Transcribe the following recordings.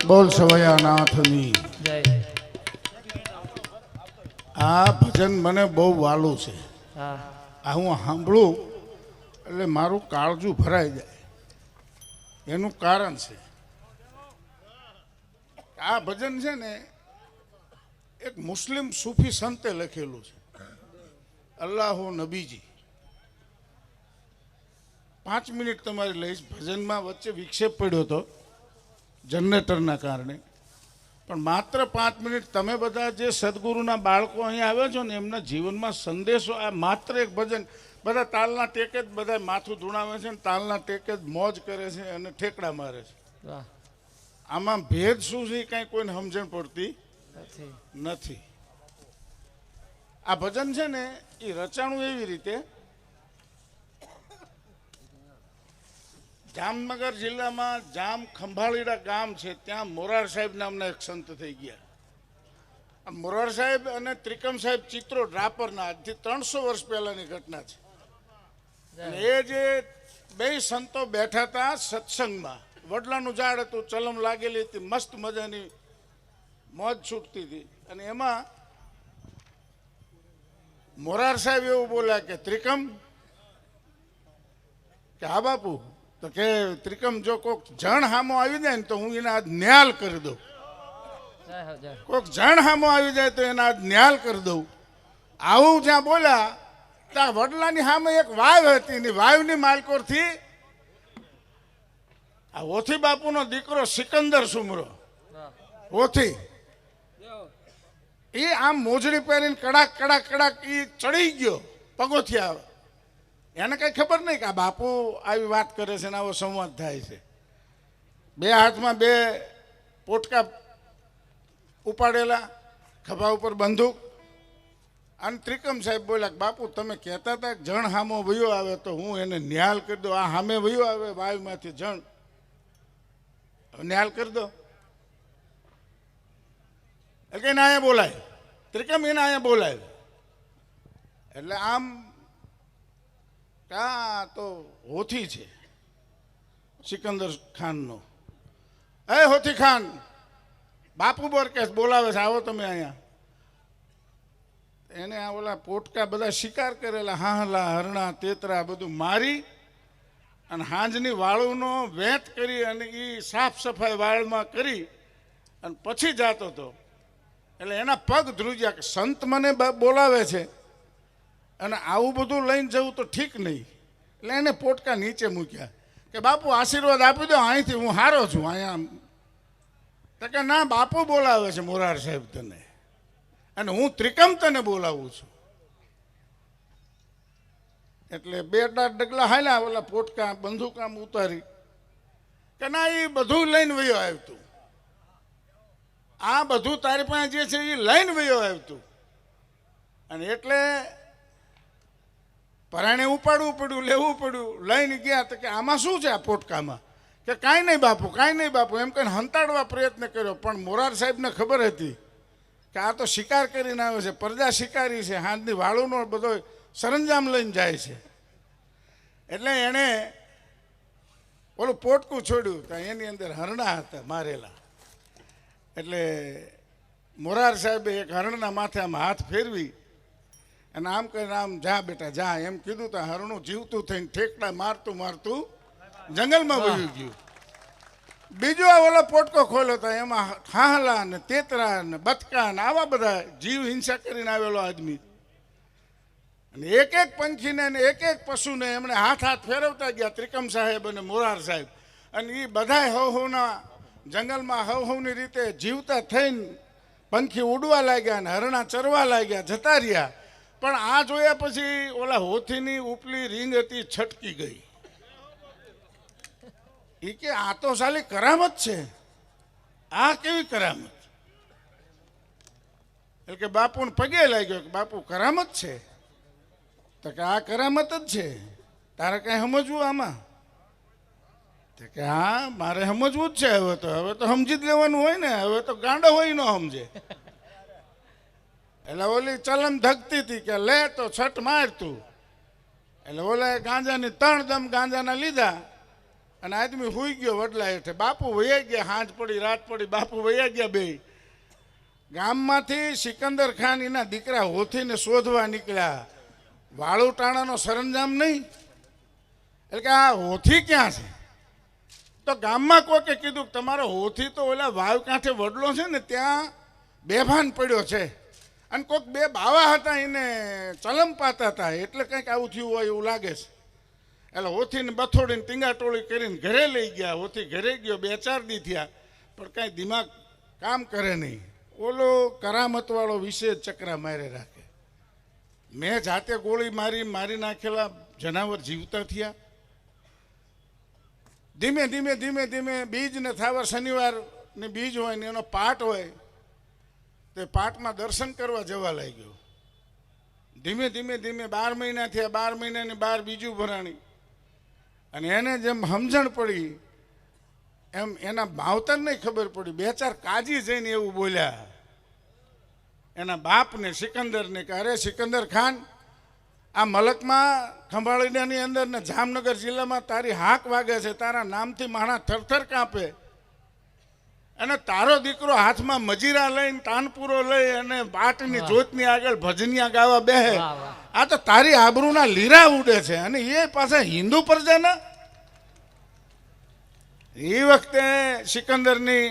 બોલ સવૈયા નાથની જય. આ ભજન મને બહુ વાલું છે. હા આ હું સાંભળું એટલે મારું કાળજું ભરાઈ જાય. એનું કારણ છે આ ભજન છે ને એક મુસ્લિમ સૂફી સંતે લખેલું છે, અલ્લાહો નબીજી. 5 મિનિટ તમારી લઈશ. ભજનમાં વચ્ચે વિક્ષેપ પડ્યો હતો જનરેટરના કારણે, પણ માત્ર 5 મિનિટ તમે બધા જે સદગુરુના બાળકો અહીંયા આવ્યા છો ને એમના જીવનમાં સંદેશો. આ માત્ર એક ભજન. બધા તાલના ટેકે જ બધા માથું ધૂણાવે છે ને તાલના ટેકે જ મોજ કરે છે અને ઠેકડા મારે છે. વાહ. આમાં ભેદ શું છે એ કાંઈ કોઈને સમજણ પડતી નથી. નથી. આ ભજન છે ને એ રચાણું એવી રીતે, જામનગર જિલ્લામાં જામ ખંભાળીડા ગામ છે, ત્યાં મોરાર સાહેબ નામના એક સંત થઈ ગયા. આ મોરાર સાહેબ અને ત્રિકમ સાહેબ ચિત્રો ડ્રાપરના આજથી 300 વર્ષ પહેલાની ઘટના છે. અને એ જે બે સંતો બેઠા હતા સત્સંગમાં, વડલાનું ઝાડ હતું, ચલમ લાગેલી હતી, મસ્ત મજાની મોજ છૂટતી હતી. અને એમાં મોરાર સાહેબ એવું બોલ્યા કે ત્રિકમ, કે હા બાપુ. તો કે ત્રિકમ, જો કોઈક જણ હામો આવી જાય ને તો હું એના આજ ન્યાલ કરી દઉં. જય હો જય. કોઈક જણ હામો આવી જાય તો એના આજ ન્યાલ કરી દઉં. આવું જ્યાં બોલ્યા ત્યાં વડલાની સામે એક વાવ હતી ને વાવની માલકોરથી આ ઓથી બાપુનો દીકરો સિકંદર સુમરો ઓથી એ આમ મોજડી પહેરીને કડાક કડાક કડાક એ ચડી ગયો પગોથિયા. એને કઈ ખબર નહીં કે આ બાપુ આવી વાત કરે છે ને આવો સંવાદ થાય છે. બે હાથમાં 2 પોટકા ઉપાડેલા, ખભા ઉપર બંદૂક. અને ત્રિકમ સાહેબ બોલ્યા કે બાપુ તમે કહેતા હતા કે જણ હામો વયો આવે તો હું એને ન્યાલ કરી દઉં. આ સામે વયો આવે વાયુમાંથી જણ, ન્યાલ કરી દો. એટલે એને અહીંયા બોલાય, ત્રિકમ એને અહીંયા બોલાય. એટલે આમ આ તો હોથી છે સિકંદર ખાનનો. એ હોથી ખાન, બાપુ બોરકેશ બોલાવે છે, આવો તમે અહીંયા. એને આ ઓલા પોટકા બધા શિકાર કરેલા હાહલા હરણા તેતરા બધું મારી અને હાંજની વાળુનો વેત કરી અને એ સાફ સફાઈ વાળમાં કરી અને પછી જાતો હતો. એટલે એના પગ ધ્રુજ્યા કે સંત મને બોલાવે છે અને આવું બધું લઈને જવું તો ઠીક નહીં. એટલે એને પોટકા નીચે મૂક્યા કે બાપુ આશીર્વાદ આપી દો, અહીંથી હું હારો છું અહીંયા. તો કે ના, બાપુ બોલાવે છે મોરાર સાહેબ તને, અને હું ત્રિકમ તને બોલાવું છું. એટલે 2 ડગલા હાલ્યા, ઓલા પોટકા બંદૂકામ ઉતારી કે ના એ બધું લઈને વયો આવતું. આ બધું તારી પાસે જે છે એ લઈને વયો આવતું. અને એટલે પરાણે ઉપાડવું પડ્યું, લેવું પડ્યું. લઈને ગયા તો કે આમાં શું છે આ પોટકામાં? કે કાંઈ નહીં બાપુ, કાંઈ નહીં બાપુ, એમ કહીને હંતાડવા પ્રયત્ન કર્યો. પણ મોરાર સાહેબને ખબર હતી કે આ તો શિકાર કરીને આવે છે, પ્રજા શિકારી છે, હાથની વાળુનો બધો સરંજામ લઈને જાય છે. એટલે એણે ઓલું પોટકું છોડ્યું તો એની અંદર હરણા હતા મારેલા. એટલે મોરાર સાહેબે એક હરણના માથે આમ હાથ ફેરવી અને આમ કરીને આમ જા બેટા જા એમ કીધું તો હરણું જીવતું થઈને ઠેકડા મારતું મારતું જંગલમાં વયું ગયું. બીજો આ ઓલો પોટકો ખોલ્યો તો એમાં હાહલા ને તેતરા ને બતકા ને આવા બધા જીવ હિંસા કરીને આવેલો આદમી. અને એક એક પંખીને અને એક એક પશુને એમણે હાથ ફેરવતા ગયા ત્રિકમ સાહેબ અને મોરાર સાહેબ. અને એ બધા હવના જંગલમાં હવની રીતે જીવતા થઈને પંખી ઉડવા લાગ્યા અને હરણા ચરવા લાગ્યા, જતા રહ્યા. પણ આ જોયા પછી ઓલા હોથીની ઉપલી રીંગ હતી છટકી ગઈ. એ કે આ તો સાલી કરામત છે, આ કેવી કરામત? એટલે કે બાપુને પગે લાગ્યો કે બાપુ કરામત છે? તો કે આ કરામત જ છે, તારે કઈ સમજવું આમાં? તો કે હા મારે સમજવું જ છે. હવે તો સમજી જ લેવાનું હોય ને, હવે તો ગાંડો હોય ન સમજે. એટલે ઓલી ચલમ ધગતી હતી કે લે તો છટ માર તું. એટલે ઓલા ગાંજાની 3 દમ ગાંજાના લીધા અને આદમી હુઈ ગયો વડલા હેઠે. બાપુ વયા ગયા, હાંજ પડી રાત પડી, બાપુ વયા ગયા બે. ગામમાંથી સિકંદર ખાન એના દીકરા હોથીને શોધવા નીકળ્યા. વાળુટાણાનો સરંજામ નહીં, એટલે કે આ હોથી ક્યાં છે? તો ગામમાં કોકે કીધું કે તમારો હોથી તો ઓલા વાવ કાંઠે વડલો છે ને ત્યાં બેભાન પડ્યો છે, અને કોઈક બે બાવા હતા એને ચલમ પાતા હતા, એટલે કંઈક આવું થયું હોય એવું લાગે છે. એટલે હોથીને બથોડીને ટીંગાટોળી કરીને ઘરે લઈ ગયા. હોથી ઘરે ગયો, 2-4 દી થયા, પણ કાંઈ દિમાગ કામ કરે નહીં. ઓલો કરામતવાળો વિશે ચકરા મારે રાખે. મેં જાતે ગોળી મારી નાખેલા જનાવર જીવતા થયા. ધીમે ધીમે ધીમે ધીમે બીજ ને થાવર શનિવારની બીજ હોય ને એનો પાઠ હોય, તે પાઠમાં દર્શન કરવા જવા લાગ્યો. ધીમે ધીમે ધીમે 12 મહિના થયા. 12 મહિનાની 12 બીજું ભરાણી. અને એને જેમ સમજણ પડી એમ એના માવતરને ખબર પડી. 2-4 કાજી જઈને એવું બોલ્યા એના બાપને, સિકંદરને, કે અરે સિકંદર ખાન, આ મલકમાં ખંભાળીની અંદર ને જામનગર જિલ્લામાં તારી હાક વાગે છે, તારા નામથી માણા થરથર કાંપે, અને તારો દીકરો હાથમાં મજીરા લઈને તાનપુરો લઈ અને પાટની જોતની આગળ ભજનિયા ગાવા બેહે. આ તો તારી આબરૂના લીરા ઉડે છે, અને એ પાછા હિન્દુ પ્રજાના. એ વખતે સિકંદરની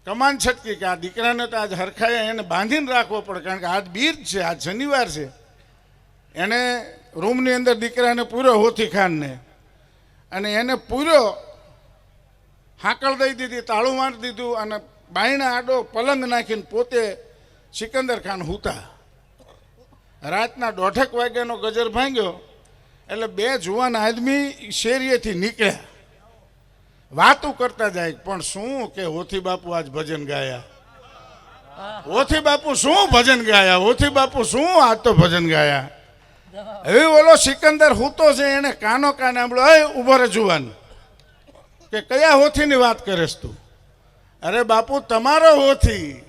કમાન છટકી કે આ દીકરાને તો આજ હરખાયા એને બાંધીને રાખવો પડે, કારણ કે આજ બીજ છે, આજ શનિવાર છે. એને રૂમની અંદર દીકરાને પૂર્યો હોથી ખાનને, અને એને પૂર્યો, હાકળ દઈ દીધી, તાળું મારી દીધું, અને બાયણા આડો પલંગ નાખીને પોતે સિકંદર ખાન હૂતા. રાતના 1:30 વાગ્યાનો ગજર ભાંગ્યો એટલે 2 જુવાન આદમી શેરીએથી નીકળ્યા. વાતું કરતા જાય, પણ શું કે હોથી બાપુ આજ ભજન ગાયા, હોથી બાપુ શું ભજન ગાયા, હોથી બાપુ શું આજ તો ભજન ગાયા. હવે ઓલો સિકંદર હૂતો છે, એને કાનો કાન સાંભળ્યો, એ ઉભો રે જુવાન, કે કયા હોથીની વાત કરેશ તું? અરે બાપુ તમારો હોથી.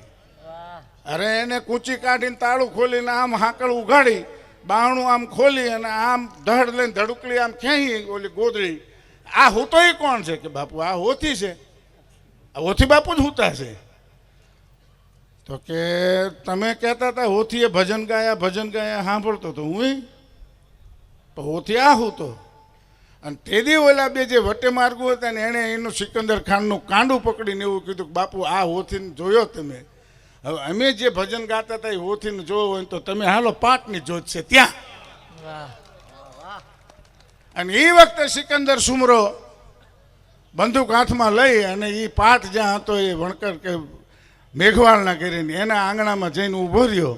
અરે એને કૂંચી કાઢીને તાળું ખોલીને આમ હાકળ ઉઘાડી, બારણું આમ ખોલી અને આમ ધડ લઈને ધડુકલી આમ ખેંચી ઓલી ગોદડી. આ હૂતો એ કોણ છે? કે બાપુ આ હોથી છે, આ હોથી બાપુ જ હૂતા છે. તો કે તમે કહેતા હતા હોથીએ ભજન ગાયા સાંભળતો તો હું, હોથી આ હૂતો. અને તેદી ઓલા બે જે વટે માર્ગો હતા ને એણે એનું સિકંદર ખાનનું કાંડું પકડીને એવું કીધું કે બાપુ આ હોથીને જોયો તમે? હવે અમે જે ભજન ગાતા હતા એ હોથીને જોયો હોય તો તમે હાલો પાટની જોત છે ત્યાં. અને એ વખતે સિકંદર સુમરો બંદૂક હાથમાં લઈ અને એ પાઠ જ્યાં હતો એ વણકર કે મેઘવાળના કરીને એના આંગણામાં જઈને ઊભો રહ્યો.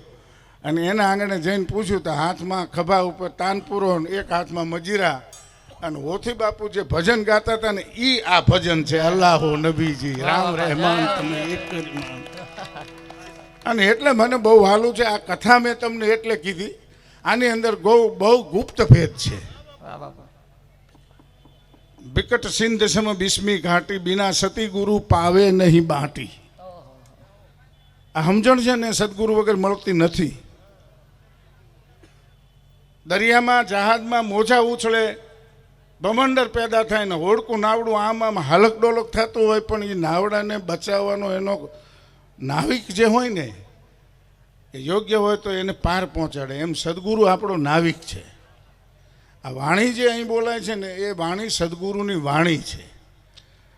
અને એના આંગણે જઈને પૂછ્યું તો હાથમાં ખભા ઉપર તાનપુરો, એક હાથમાં મજીરા, અને હોથી બાપુ જે ભજન ગાતા હતા ને એ આ ભજન છે, અલ્લાહો નબીજી રામ રહેમાન તમે એક કરી. અને એટલે મને બહુ વાલું છે આ કથા, મેં તમને એટલે કીધી. આની અંદર બહુ ગુપ્ત ભેદ છે. વિકટ સિંધ સમ બિસ્મી ઘાટી, બિના સતી ગુરુ પાવે નહીં બાટી. આ સમજણ છે ને સદગુરુ વગર મળતી નથી. દરિયામાં જહાજમાં મોજા ઉછળે, ભમંડર પેદા થાય ને હોડકું નાવડું આમ હાલક ડોલક થતું હોય, પણ એ નાવડાને બચાવવાનો એનો નાવિક જે હોય ને એ યોગ્ય હોય તો એને પાર પહોંચાડે. એમ સદગુરુ આપણો નાવિક છે. આ વાણી જે અહીં બોલાય છે ને એ વાણી સદગુરુની વાણી છે.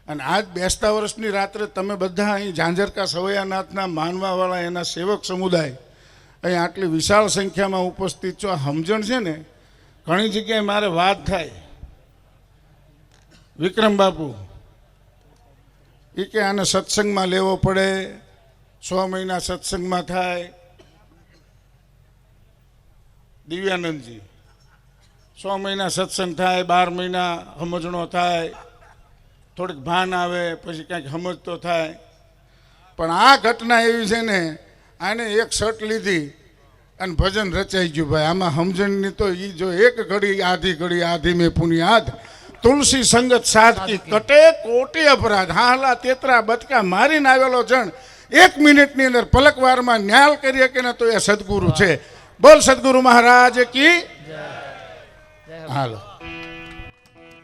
અને આજ બેસતા વર્ષની રાત્રે તમે બધા અહીં ઝાંઝરકા સવૈયાનાથના માનવાવાળા એના સેવક સમુદાય અહીં આટલી વિશાળ સંખ્યામાં ઉપસ્થિત છો. આ સમજણ છે ને ઘણી જગ્યાએ મારે વાત થાય, વિક્રમ બાપુ એ કે આને સત્સંગમાં લેવો પડે, 6 મહિના સત્સંગમાં થાય. દિવ્યાનંદજી 6 મહિના સત્સંગ થાય, 12 મહિના સમજણો થાય, થોડીક ભાન આવે, પછી કંઈક સમજતો થાય. પણ આ ઘટના એવી છે ને, આને એક શર્ટ લીધી અને ભજન રચાઈ ગયું. ભાઈ આમાં સમજણની તો એ જો એક ઘડી આધી મેં પુનિયાદ, તુલસી સંગત સાધકી કટે કોટી અપરાધ, હાલા તેતરા બચકા મારીને આવેલો જણ 1 મિનિટની અંદર પલકવારમાં ન્યાલ કરી શકે ને તો એ સદગુરુ છે. બોલ સદગુરુ મહારાજ કી. હાલો.